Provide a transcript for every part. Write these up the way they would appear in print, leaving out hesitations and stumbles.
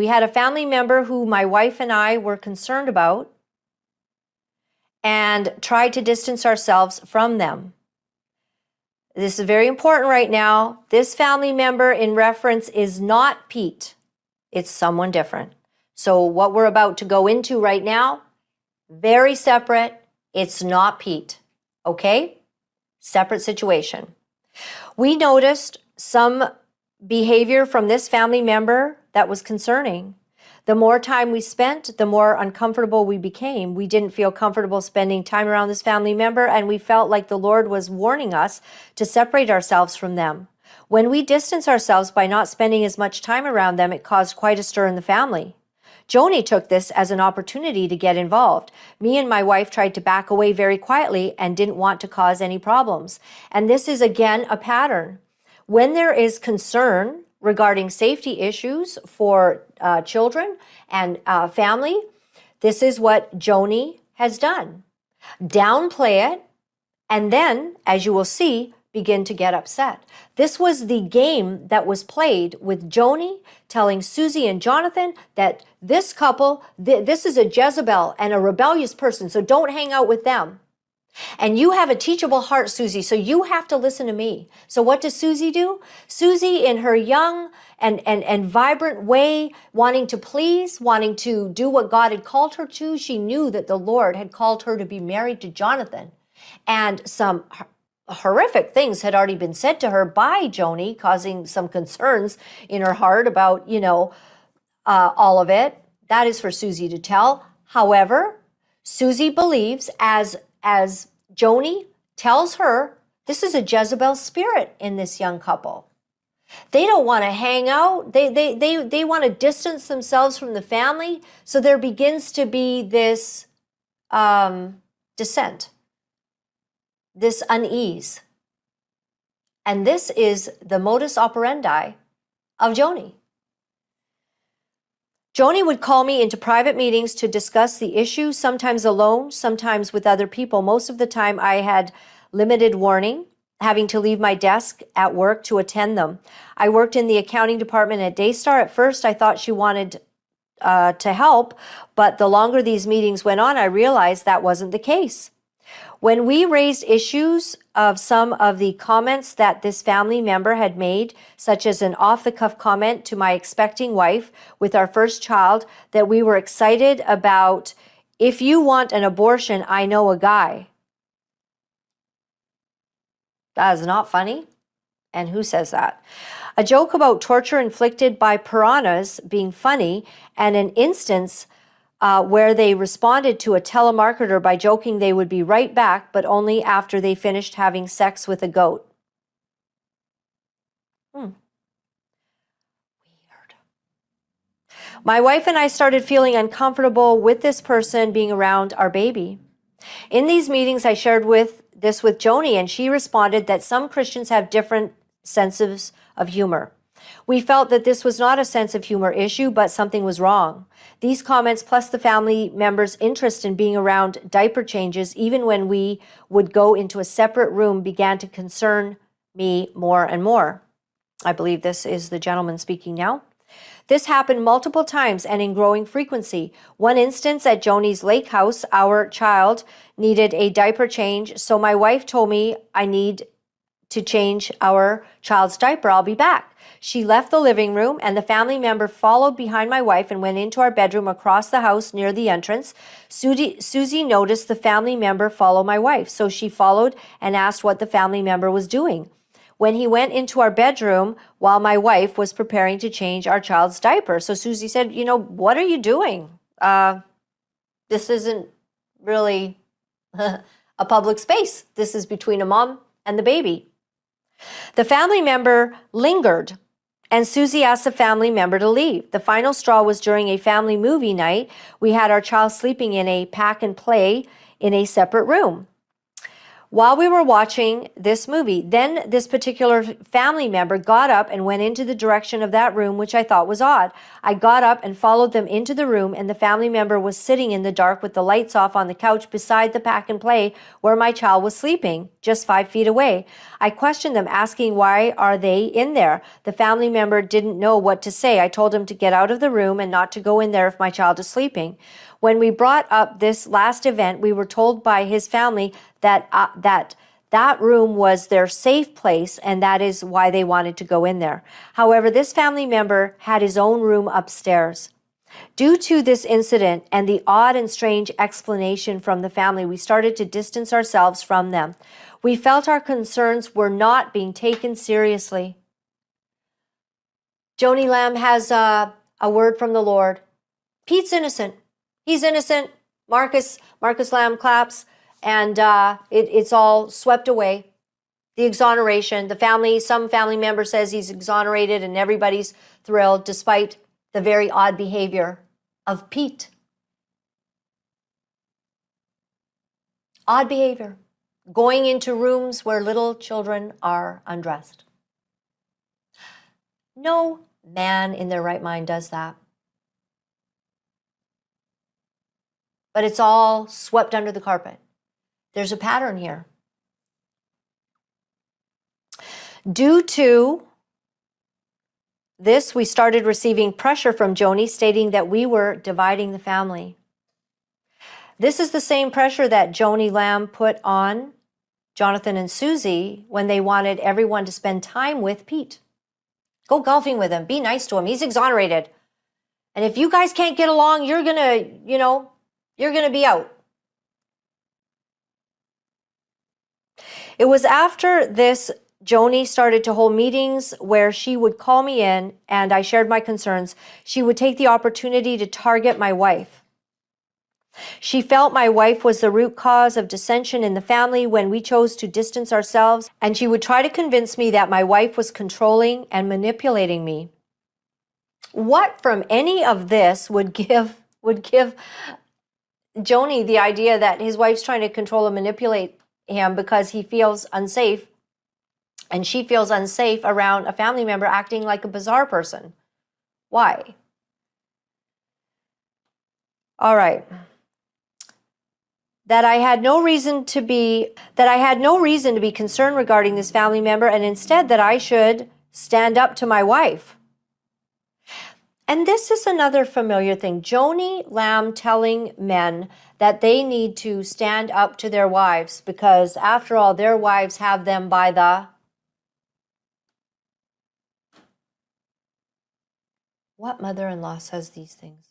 We had a family member who my wife and I were concerned about and tried to distance ourselves from them. This is very important right now. This family member in reference is not Pete. It's someone different. So what we're about to go into right now, very separate. It's not Pete. Okay? Separate situation. We noticed some behavior from this family member that was concerning. The more time we spent, the more uncomfortable we became. We didn't feel comfortable spending time around this family member, and we felt like the Lord was warning us to separate ourselves from them. When we distance ourselves by not spending as much time around them, it caused quite a stir in the family. Joni took this as an opportunity to get involved. Me and my wife tried to back away very quietly and didn't want to cause any problems. And this is, again, a pattern. When there is concern regarding safety issues for children and family, this is what Joni has done. Downplay it, and then, as you will see, begin to get upset. This was the game that was played with Joni telling Susie and Jonathan that this couple, this is a Jezebel and a rebellious person, so don't hang out with them. And you have a teachable heart, Susie, so you have to listen to me. So what does Susie do? Susie, in her young and vibrant way, wanting to please, wanting to do what God had called her to, she knew that the Lord had called her to be married to Jonathan. And some horrific things had already been said to her by Joni, causing some concerns in her heart about, all of it. That is for Susie to tell. However, Susie believes, as Joni tells her, this is a Jezebel spirit in this young couple. They don't want to hang out. They want to distance themselves from the family. So there begins to be this dissent, this unease. And this is the modus operandi of Joni. Joni would call me into private meetings to discuss the issue, sometimes alone, sometimes with other people. Most of the time I had limited warning, having to leave my desk at work to attend them. I worked in the accounting department at Daystar. At first, I thought she wanted to help, but the longer these meetings went on, I realized that wasn't the case. When we raised issues of some of the comments that this family member had made, such as an off-the-cuff comment to my expecting wife with our first child, that we were excited about, if you want an abortion, I know a guy. That is not funny. And who says that? A joke about torture inflicted by piranhas being funny, and an instance where they responded to a telemarketer by joking they would be right back, but only after they finished having sex with a goat. Weird. My wife and I started feeling uncomfortable with this person being around our baby. In these meetings, I shared this with Joni, and she responded that some Christians have different senses of humor. We felt that this was not a sense of humor issue, but something was wrong. These comments, plus the family members' interest in being around diaper changes, even when we would go into a separate room, began to concern me more and more. I believe this is the gentleman speaking now. This happened multiple times and in growing frequency. One instance at Joni's lake house, our child needed a diaper change, so my wife told me I need to change our child's diaper. I'll be back. She left the living room, and the family member followed behind my wife and went into our bedroom across the house near the entrance. Susie noticed the family member follow my wife, so she followed and asked what the family member was doing. When he went into our bedroom while my wife was preparing to change our child's diaper. So Susie said, what are you doing? This isn't really a public space. This is between a mom and the baby. The family member lingered, and Susie asked the family member to leave. The final straw was during a family movie night. We had our child sleeping in a pack and play in a separate room. while we were watching this movie. Then this particular family member got up and went into the direction of that room, which I thought was odd. I got up and followed them into the room, and the family member was sitting in the dark with the lights off on the couch beside the pack and play where my child was sleeping, just 5 feet away. I questioned them, asking why are they in there. The family member didn't know what to say. I told him to get out of the room and not to go in there if my child is sleeping. When we brought up this last event, we were told by his family that that room was their safe place, and that is why they wanted to go in there. However, this family member had his own room upstairs. Due to this incident and the odd and strange explanation from the family, we started to distance ourselves from them. We felt our concerns were not being taken seriously. Joni Lamb has a word from the Lord. Pete's innocent. He's innocent. Marcus Lamb claps, and it's all swept away. The exoneration. Some family member says he's exonerated, and everybody's thrilled, despite the very odd behavior of Pete. Odd behavior. Going into rooms where little children are undressed. No man in their right mind does that. But it's all swept under the carpet. There's a pattern here. Due to this, we started receiving pressure from Joni stating that we were dividing the family. This is the same pressure that Joni Lamb put on Jonathan and Susie when they wanted everyone to spend time with Pete. Go golfing with him. Be nice to him. He's exonerated. And if you guys can't get along, you're going to be out. It was after this, Joni started to hold meetings where she would call me in and I shared my concerns. She would take the opportunity to target my wife. She felt my wife was the root cause of dissension in the family when we chose to distance ourselves, and she would try to convince me that my wife was controlling and manipulating me. What from any of this would give Joni the idea that his wife's trying to control and manipulate him because he feels unsafe, and she feels unsafe around a family member acting like a bizarre person? Why? All right. That I had no reason to be concerned regarding this family member, and instead that I should stand up to my wife. And this is another familiar thing. Joni Lamb telling men that they need to stand up to their wives because, after all, their wives have them by the... What mother-in-law says these things?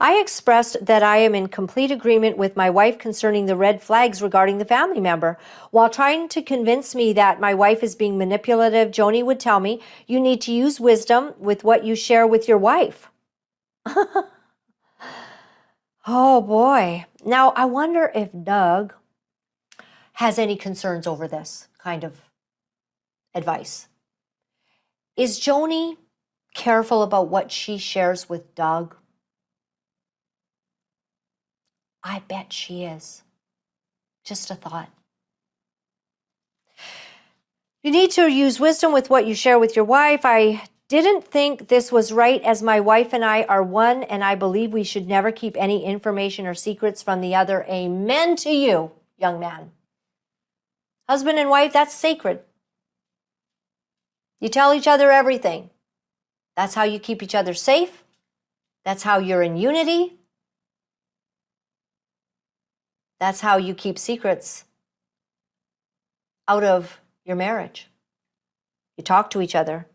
I expressed that I am in complete agreement with my wife concerning the red flags regarding the family member. While trying to convince me that my wife is being manipulative, Joni would tell me, you need to use wisdom with what you share with your wife. Oh boy. Now I wonder if Doug has any concerns over this kind of advice. Is Joni careful about what she shares with Doug? I bet she is. Just a thought. You need to use wisdom with what you share with your wife. I didn't think this was right, as my wife and I are one, and I believe we should never keep any information or secrets from the other. Amen to you, young man. Husband and wife, that's sacred. You tell each other everything. That's how you keep each other safe. That's how you're in unity. That's how you keep secrets out of your marriage. You talk to each other.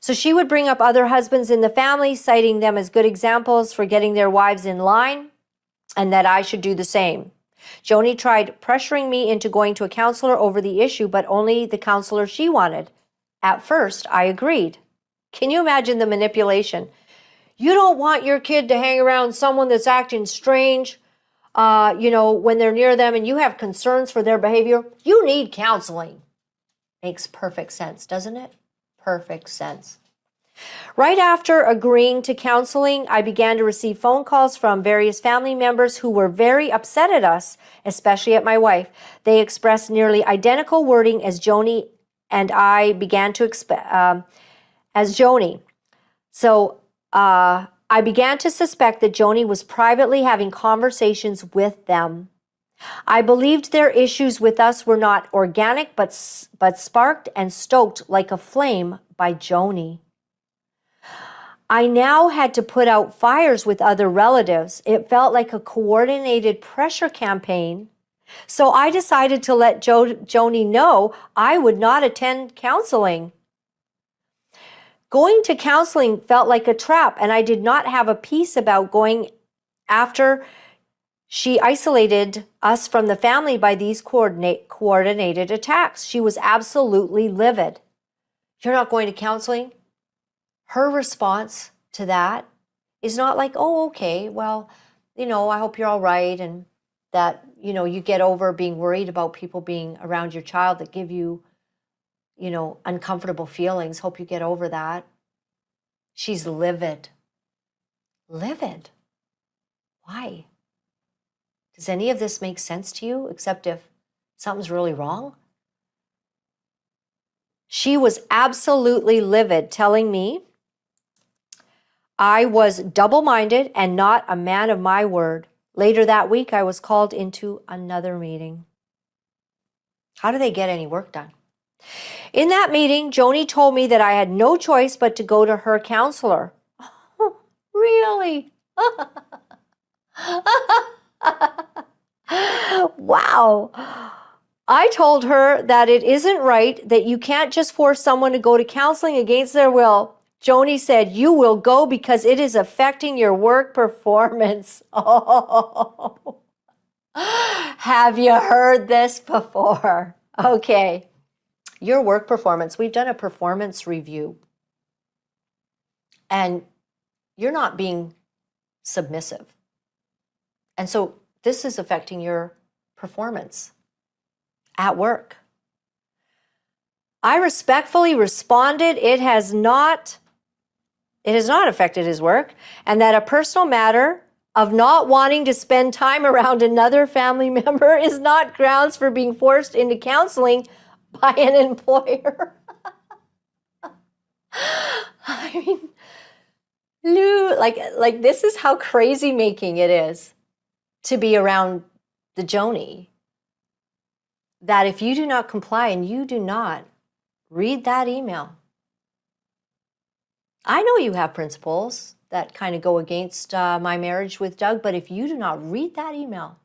So she would bring up other husbands in the family, citing them as good examples for getting their wives in line, and that I should do the same. Joni tried pressuring me into going to a counselor over the issue, but only the counselor she wanted. At first, I agreed. Can you imagine the manipulation? You don't want your kid to hang around someone that's acting strange, when they're near them, and you have concerns for their behavior. You need counseling. Makes perfect sense, doesn't it? Perfect sense. Right after agreeing to counseling, I began to receive phone calls from various family members who were very upset at us, especially at my wife. They expressed nearly identical wording as Joni and I began to as Joni. So I began to suspect that Joni was privately having conversations with them. I believed their issues with us were not organic, but sparked and stoked like a flame by Joni. I now had to put out fires with other relatives. It felt like a coordinated pressure campaign. So I decided to let Joni know I would not attend counseling. Going to counseling felt like a trap, and I did not have a peace about going after she isolated us from the family by these coordinated attacks. She was absolutely livid. You're not going to counseling? Her response to that is not like, oh, okay, well, I hope you're all right and that, you get over being worried about people being around your child that give you, uncomfortable feelings. Hope you get over that. She's livid. Livid. Why? Does any of this make sense to you except if something's really wrong? She was absolutely livid, telling me I was double-minded and not a man of my word. Later that week, I was called into another meeting. How do they get any work done? In that meeting, Joni told me that I had no choice but to go to her counselor. Oh, really? Wow. I told her that it isn't right, that you can't just force someone to go to counseling against their will. Joni said, you will go because it is affecting your work performance. Oh, have you heard this before? Okay, your work performance. We've done a performance review. And you're not being submissive. And so this is affecting your performance at work. I respectfully responded, it has not affected his work, and that a personal matter of not wanting to spend time around another family member is not grounds for being forced into counseling by an employer. I mean, Lou, like this is how crazy making it is to be around the Joni. That if you do not comply and you do not read that email, I know you have principles that kind of go against my marriage with Doug, but if you do not read that email,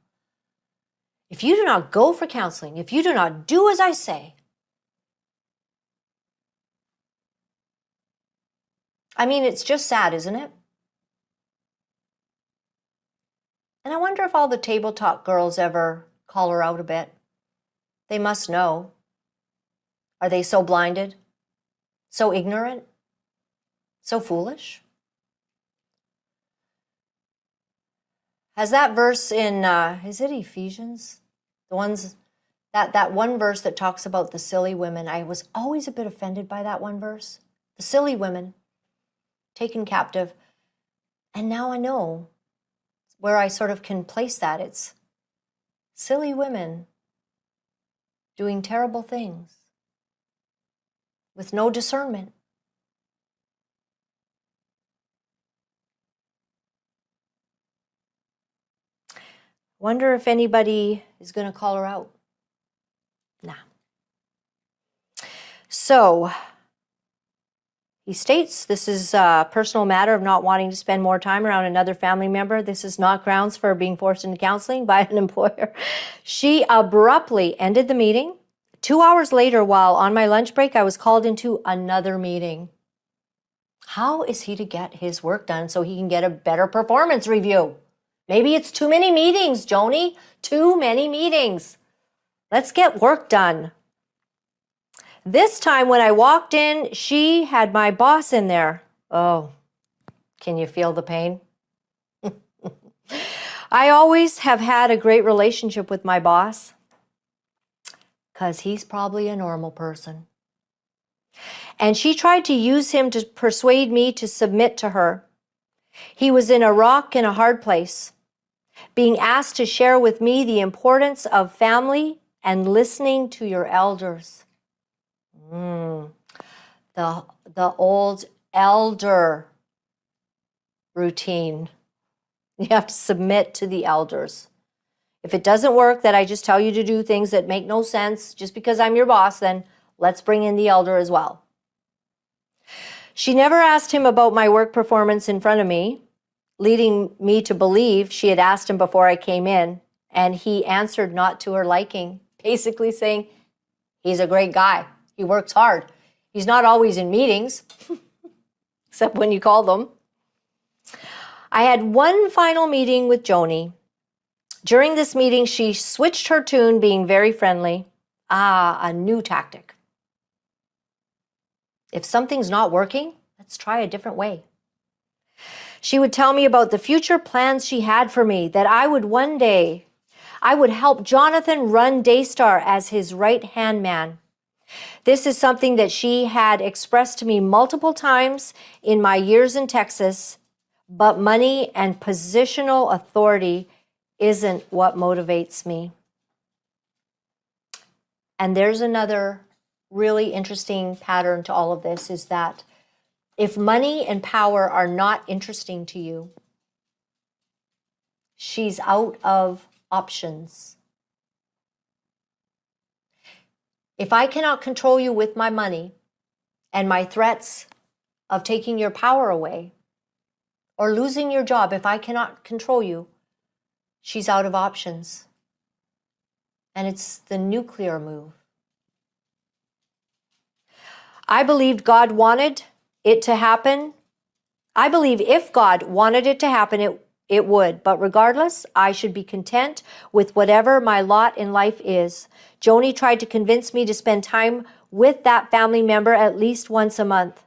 if you do not go for counseling, if you do not do as I say, I mean, it's just sad, isn't it? And I wonder if all the table talk girls ever call her out a bit. They must know. Are they so blinded? So ignorant? So foolish? Has that verse in, is it Ephesians? The ones, that one verse that talks about the silly women. I was always a bit offended by that one verse. The silly women taken captive. And now I know where I sort of can place that. It's silly women doing terrible things with no discernment. Wonder if anybody is going to call her out. Nah. So he states this is a personal matter of not wanting to spend more time around another family member. This is not grounds for being forced into counseling by an employer. She abruptly ended the meeting. 2 hours later, while on my lunch break, I was called into another meeting. How is he to get his work done so he can get a better performance review? Maybe it's too many meetings, Joni. Too many meetings. Let's get work done. This time when I walked in, she had my boss in there. Oh, can you feel the pain? I always have had a great relationship with my boss because he's probably a normal person. and she tried to use him to persuade me to submit to her. He was in a rock and a hard place, being asked to share with me the importance of family and listening to your elders. The old elder routine. You have to submit to the elders. If it doesn't work, that I just tell you to do things that make no sense just because I'm your boss, then let's bring in the elder as well. She never asked him about my work performance in front of me, leading me to believe she had asked him before I came in, and he answered not to her liking, basically saying, he's a great guy. He works hard. He's not always in meetings, except when you call them. I had one final meeting with Joni. During this meeting, she switched her tune, being very friendly. A new tactic. If something's not working, let's try a different way. She would tell me about the future plans she had for me, that I would help Jonathan run Daystar as his right-hand man. This is something that she had expressed to me multiple times in my years in Texas, but money and positional authority isn't what motivates me. And there's another really interesting pattern to all of this, is that if money and power are not interesting to you, she's out of options. If I cannot control you with my money and my threats of taking your power away or losing your job, if I cannot control you, she's out of options. And it's the nuclear move. I believed God wanted it to happen. I believe if God wanted it to happen, it would. But regardless, I should be content with whatever my lot in life is. Joni tried to convince me to spend time with that family member at least once a month.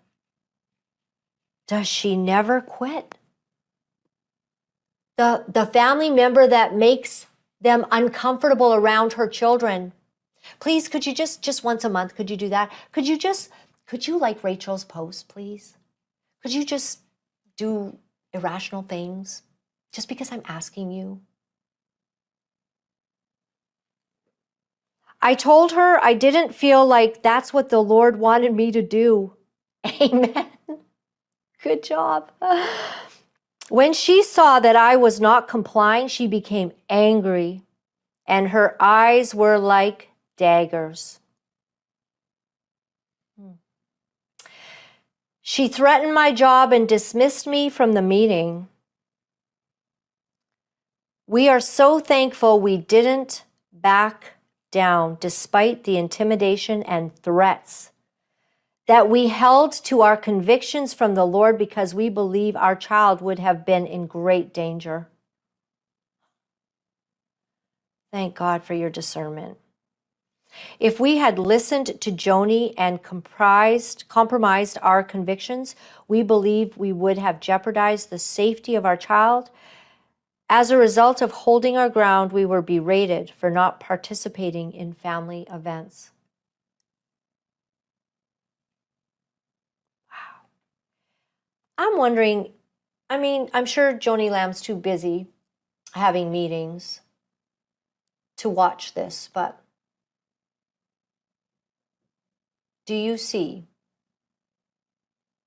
Does she never quit? The family member that makes them uncomfortable around her children. Please, could you just once a month, could you do that? Could you like Rachel's post, please? Could you just do irrational things just because I'm asking you? I told her I didn't feel like that's what the Lord wanted me to do. Amen. Good job. When she saw that I was not complying, she became angry, and her eyes were like daggers. She threatened my job and dismissed me from the meeting. We are so thankful we didn't back down despite the intimidation and threats, that we held to our convictions from the Lord because we believe our child would have been in great danger. Thank God for your discernment. If we had listened to Joni and compromised our convictions, we believe we would have jeopardized the safety of our child. As a result of holding our ground, we were berated for not participating in family events. Wow. I'm wondering, I'm sure Joni Lamb's too busy having meetings to watch this, but do you see,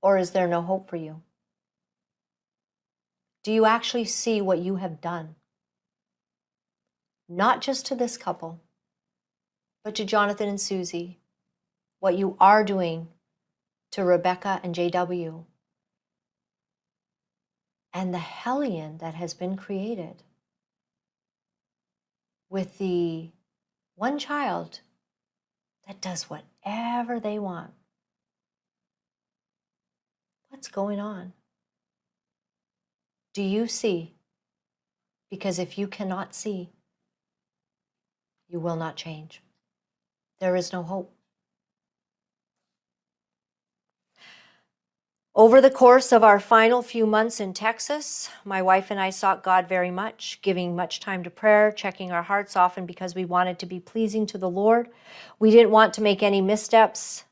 or is there no hope for you? Do you actually see what you have done? Not just to this couple, but to Jonathan and Susie, what you are doing to Rebecca and JW, and the hellion that has been created with the one child that does whatever they want. What's going on? Do you see? Because if you cannot see, you will not change. There is no hope. Over the course of our final few months in Texas, my wife and I sought God very much, giving much time to prayer, checking our hearts often because we wanted to be pleasing to the Lord. We didn't want to make any missteps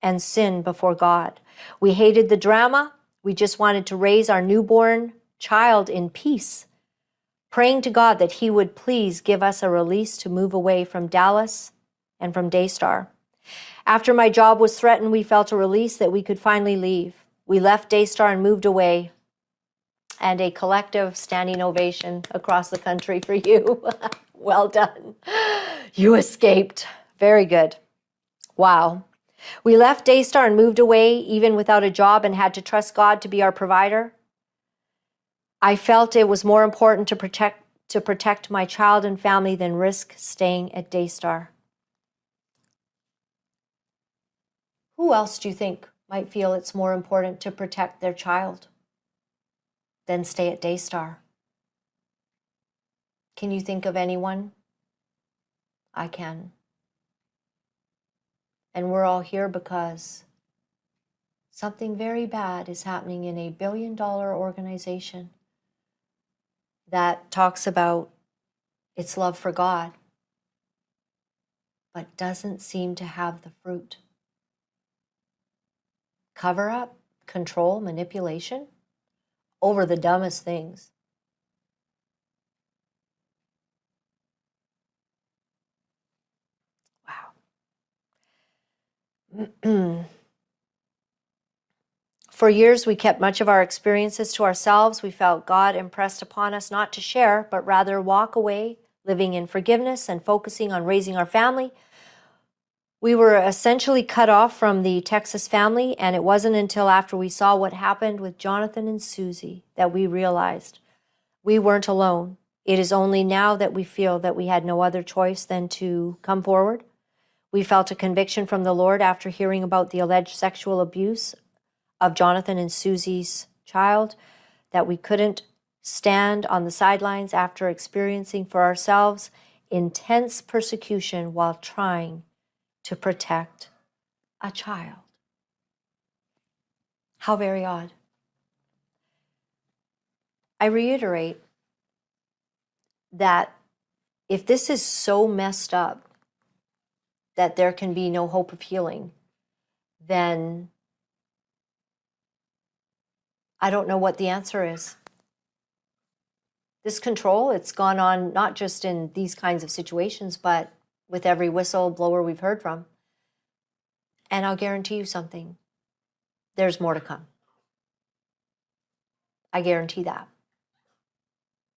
and sin before God. We hated the drama. We just wanted to raise our newborn child in peace, praying to God that he would please give us a release to move away from Dallas and from Daystar. After my job was threatened, we felt a release that we could finally leave. We left Daystar and moved away, and a collective standing ovation across the country for you. Well done. You escaped. Very good. Wow. We left Daystar and moved away even without a job and had to trust God to be our provider. I felt it was more important to protect my child and family than risk staying at Daystar. Who else do you think might feel it's more important to protect their child than stay at Daystar? Can you think of anyone? I can. And we're all here because something very bad is happening in a billion-dollar organization that talks about its love for God, but doesn't seem to have the fruit. Cover up, control, manipulation over the dumbest things. Wow. For years, we kept much of our experiences to ourselves. We felt God impressed upon us not to share, but rather walk away, living in forgiveness and focusing on raising our family. We were essentially cut off from the Texas family, and it wasn't until after we saw what happened with Jonathan and Susie that we realized we weren't alone. It is only now that we feel that we had no other choice than to come forward. We felt a conviction from the Lord after hearing about the alleged sexual abuse of Jonathan and Susie's child, that we couldn't stand on the sidelines after experiencing for ourselves intense persecution while trying to protect a child. How very odd. I reiterate that if this is so messed up that there can be no hope of healing, then I don't know what the answer is. This control, it's gone on not just in these kinds of situations, but with every whistleblower we've heard from. And I'll guarantee you something. There's more to come. I guarantee that.